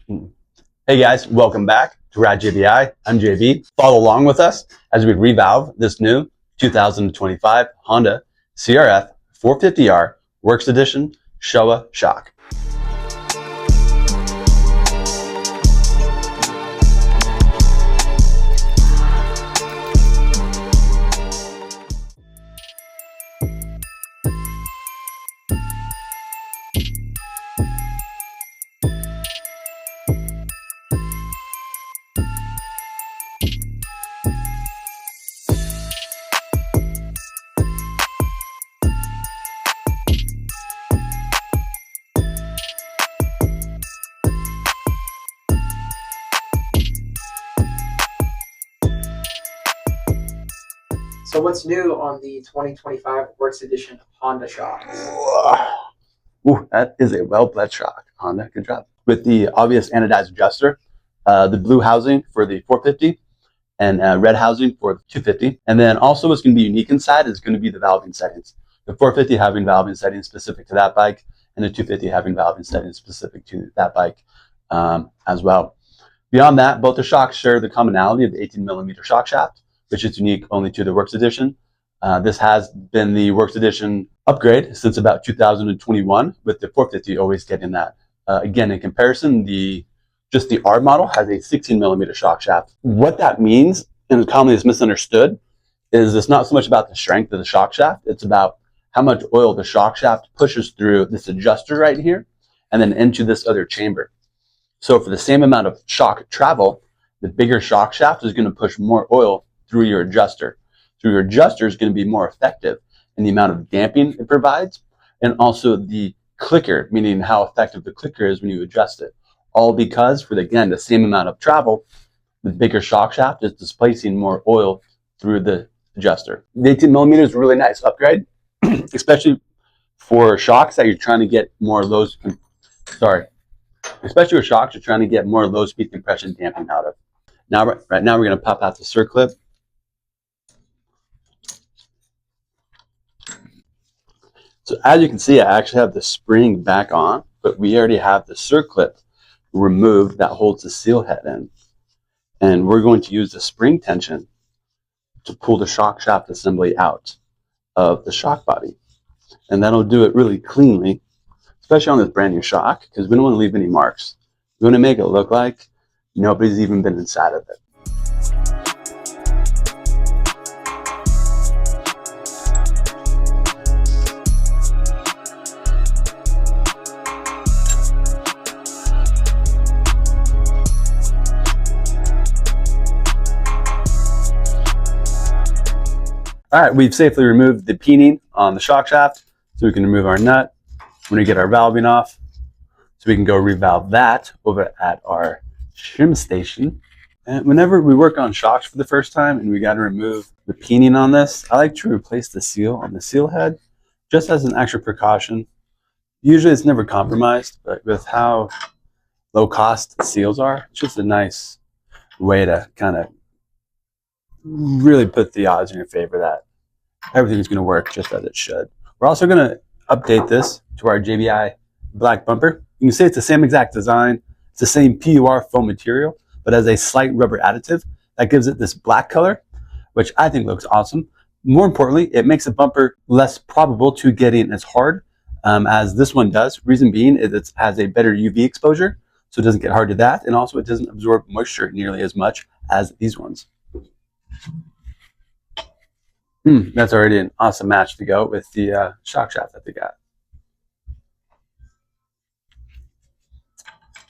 Hey guys, welcome back to Rad JBI. I'm JB. Follow along with us as we revalve this new 2025 Honda CRF450R Works Edition Showa shock. So what's new on the 2025 Works Edition Honda shocks? Ooh, that is a well-bled shock. Honda, good job. With the obvious anodized adjuster, the blue housing for the 450, and red housing for the 250. And then also what's going to be unique inside is going to be the valving settings. The 450 having valving settings specific to that bike, and the 250 having valving settings specific to that bike as well. Beyond that, both the shocks share the commonality of the 18mm shock shaft, which is unique only to the Works Edition. This has been the Works Edition upgrade since about 2021, with the 450 always getting that. Again, in comparison, just the R model has a 16mm shock shaft. What that means, and commonly is misunderstood, is it's not so much about the strength of the shock shaft, it's about how much oil the shock shaft pushes through this adjuster right here and then into this other chamber. So for the same amount of shock travel, the bigger shock shaft is going to push more oil through your adjuster. So your adjuster is going to be more effective in the amount of damping it provides, and also the clicker, meaning how effective the clicker is when you adjust it. All because, for again, the same amount of travel, the bigger shock shaft is displacing more oil through the adjuster. The 18mm is a really nice upgrade, especially for shocks that you're trying to get more low speed compression damping out of. Now, right now, we're going to pop out the circlip. So as you can see, I actually have the spring back on, but we already have the circlip removed that holds the seal head in. And we're going to use the spring tension to pull the shock shaft assembly out of the shock body. And that'll do it really cleanly, especially on this brand new shock, because we don't want to leave any marks. We want to make it look like nobody's even been inside of it. All right, we've safely removed the peening on the shock shaft, so we can remove our nut when we get our valving off. So we can go revalve that over at our trim station. And whenever we work on shocks for the first time and we got to remove the peening on this, I like to replace the seal on the seal head just as an extra precaution. Usually it's never compromised, but with how low cost the seals are, it's just a nice way to kind of really put the odds in your favor that everything's going to work just as it should. We're also going to update this to our JBI black bumper. You can see it's the same exact design. It's the same PUR foam material, but as a slight rubber additive that gives it this black color, which I think looks awesome. More importantly, it makes the bumper less probable to getting as hard as this one does. Reason being is it has a better UV exposure, so it doesn't get hard to that, and also it doesn't absorb moisture nearly as much as these ones. That's already an awesome match to go with the shock shaft that they got.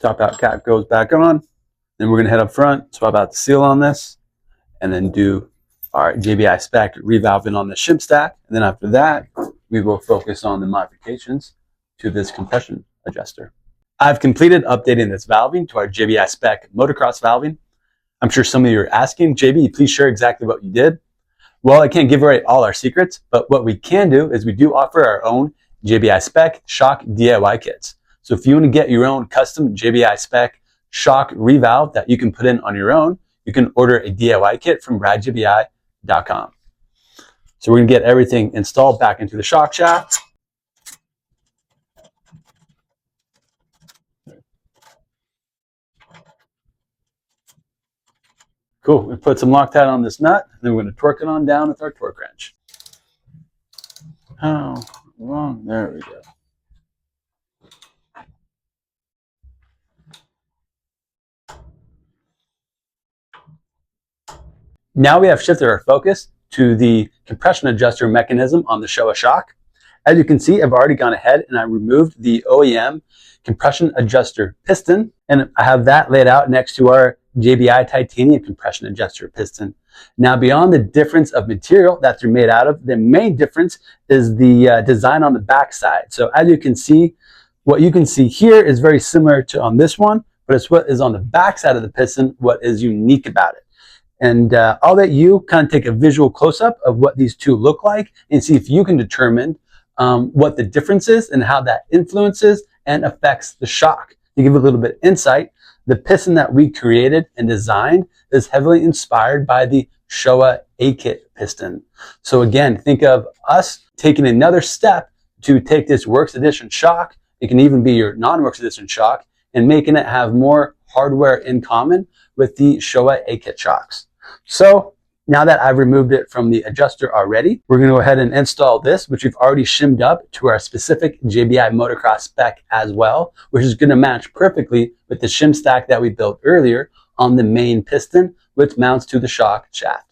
Top out cap goes back on. Then we're going to head up front, swap out the seal on this, and then do our JBI spec revalving on the shim stack. And then after that, we will focus on the modifications to this compression adjuster. I've completed updating this valving to our JBI spec motocross valving. I'm sure some of you are asking, JB, please share exactly what you did. Well, I can't give away all our secrets, but what we can do is we do offer our own JBI spec shock DIY kits. So if you want to get your own custom JBI spec shock revalve that you can put in on your own, you can order a DIY kit from radjbi.com. So we're going to get everything installed back into the shock shaft. Cool. We put some Loctite on this nut, and then we're going to torque it on down with our torque wrench. How long? There we go. Now we have shifted our focus to the compression adjuster mechanism on the Showa shock. As you can see, I've already gone ahead and I removed the OEM compression adjuster piston, and I have that laid out next to our JBI titanium compression adjuster piston. Now, beyond the difference of material that they're made out of, the main difference is the design on the back side. So as you can see, what you can see here is very similar to on this one, but it's what is on the back side of the piston, what is unique about it. And I'll let you kind of take a visual close-up of what these two look like and see if you can determine what the difference is and how that influences and affects the shock. To give a little bit of insight, the piston that we created and designed is heavily inspired by the Showa A-kit piston. So again, think of us taking another step to take this Works Edition shock, it can even be your non-Works Edition shock, and making it have more hardware in common with the Showa A-kit shocks. So now that I've removed it from the adjuster already, we're going to go ahead and install this, which we've already shimmed up to our specific JBI Motocross spec as well, which is going to match perfectly with the shim stack that we built earlier on the main piston, which mounts to the shock shaft.